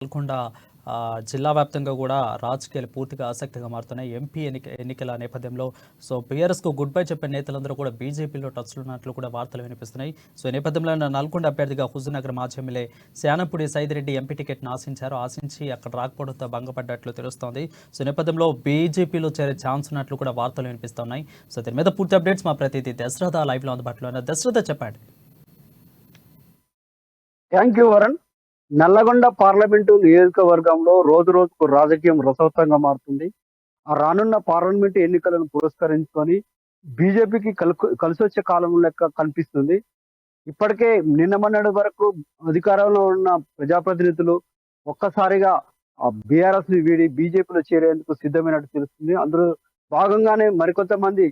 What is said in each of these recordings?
నల్గొండ జిల్లా వ్యాప్తంగా కూడా రాజకీయాలు పూర్తిగా ఆసక్తిగా మారుతున్నాయి. ఎంపీ ఎన్నికల నేపథ్యంలో బీఆర్ఎస్కు గుడ్ బై చెప్పిన నేతలందరూ కూడా బీజేపీలో టచ్లో ఉన్నట్లు కూడా వార్తలు వినిపిస్తున్నాయి. ఈ నేపథ్యంలో నల్గొండ అభ్యర్థిగా హుజూర్నగర్ మాజీ ఎమ్మెల్యే శానంపూడి సైదిరెడ్డి ఎంపీ టికెట్ను ఆశించి అక్కడ రాకపోవడంతో భంగపడ్డట్లు తెలుస్తోంది. ఈ నేపథ్యంలో బీజేపీలో చేరే ఛాన్స్ ఉన్నట్లు కూడా వార్తలు వినిపిస్తున్నాయి. దీని మీద పూర్తి అప్డేట్స్ మా ప్రతినిధి దశరథ లైవ్లో అందుబాటులో ఉన్న. దశరథ చెప్పండి. Thank you Varun. Nalgonda parliament నియోజకవర్గంలో రోజు రోజుకు రాజకీయం రసవత్తంగా మారుతుంది. ఆ రానున్న పార్లమెంటు ఎన్నికలను పురస్కరించుకొని బీజేపీకి కలిసి వచ్చే కాలం లెక్క కనిపిస్తుంది. ఇప్పటికే నిన్న మొన్నటి వరకు అధికారంలో ఉన్న ప్రజాప్రతినిధులు ఒక్కసారిగా బీఆర్ఎస్ ని వీడి బీజేపీలో చేరేందుకు సిద్ధమైనట్టు తెలుస్తుంది. అందులో భాగంగానే మరికొంతమంది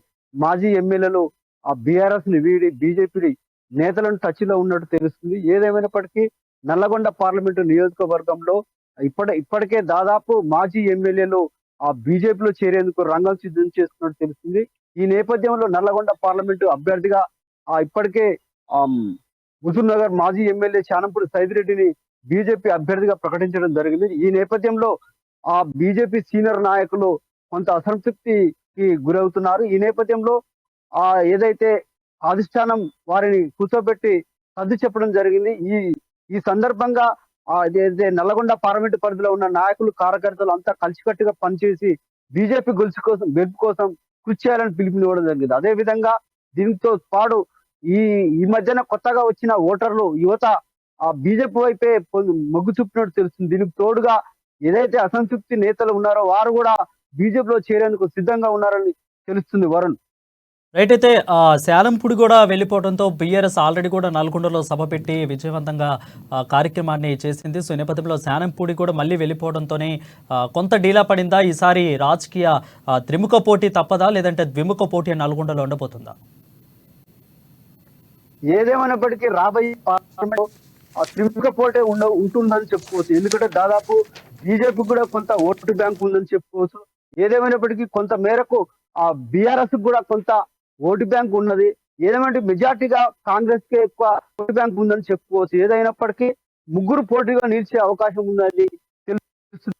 మాజీ ఎమ్మెల్యేలు ఆ బీఆర్ఎస్ ని వీడి బీజేపీ నేతలను టచ్ లో ఉన్నట్టు తెలుస్తుంది. ఏదేమైనప్పటికీ నల్లగొండ పార్లమెంటు నియోజకవర్గంలో ఇప్పటికే దాదాపు మాజీ ఎమ్మెల్యేలు ఆ బీజేపీలో చేరేందుకు రంగం సిద్ధం చేసుకున్నట్టు తెలుస్తుంది. ఈ నేపథ్యంలో నల్లగొండ పార్లమెంటు అభ్యర్థిగా ఇప్పటికే హుజూర్ నగర్ మాజీ ఎమ్మెల్యే శానంపూడి సైదిరెడ్డిని బీజేపీ అభ్యర్థిగా ప్రకటించడం జరిగింది. ఈ నేపథ్యంలో ఆ బీజేపీ సీనియర్ నాయకులు కొంత అసంతృప్తికి గురవుతున్నారు. ఈ నేపథ్యంలో ఏదైతే అధిష్టానం వారిని కూర్చోబెట్టి సర్ది చెప్పడం జరిగింది. ఈ సందర్భంగా నల్లగొండ పార్లమెంటు పరిధిలో ఉన్న నాయకులు కార్యకర్తలు అంతా కలిసికట్టుగా పనిచేసి బీజేపీ గెలుపు కోసం కృషి చేయాలని పిలుపునివ్వడం జరిగింది. అదే విధంగా దీంతో పాటు ఈ మధ్యన కొత్తగా వచ్చిన ఓటర్లు యువత ఆ బీజేపీ వైపే మొగ్గు చూపినట్టు తెలుస్తుంది. దీనికి తోడుగా ఏదైతే అసంతృప్తి నేతలు ఉన్నారో వారు కూడా బీజేపీలో చేరేందుకు సిద్ధంగా ఉన్నారని తెలుస్తుంది వరుణ్. రైట్. అయితే శానంపూడి కూడా వెళ్ళిపోవడంతో బీఆర్ఎస్ ఆల్రెడీ కూడా నల్గొండలో సభ పెట్టి విజయవంతంగా కార్యక్రమాన్ని చేసింది. ఈ నేపథ్యంలో శానంపూడి కూడా మళ్ళీ వెళ్ళిపోవడంతోనే కొంత డీలా పడిందా? ఈసారి రాజకీయ త్రిముఖ పోటీ తప్పదా, లేదంటే ద్విముఖ పోటీ నల్గొండలో ఉండబోతుందా? ఏదేమైనప్పటికీ రాబోయే త్రిముఖ పోటీ ఉంటుందని చెప్పుకోవచ్చు. ఎందుకంటే దాదాపు బీజేపీ కూడా కొంత ఓటు బ్యాంక్ ఉందని చెప్పుకోవచ్చు. ఏదేమైనప్పటికీ కొంత మేరకు ఆ బీఆర్ఎస్ కూడా కొంత ఓటు బ్యాంక్ ఉన్నది. ఏదేమంటే మెజార్టీగా కాంగ్రెస్ కే ఎక్కువ ఓటు బ్యాంక్ ఉందని చెప్పుకోవచ్చు. ఏదైనప్పటికీ ముగ్గురు పోటీగా నిలిచే అవకాశం ఉందని తెలుస్తుంది.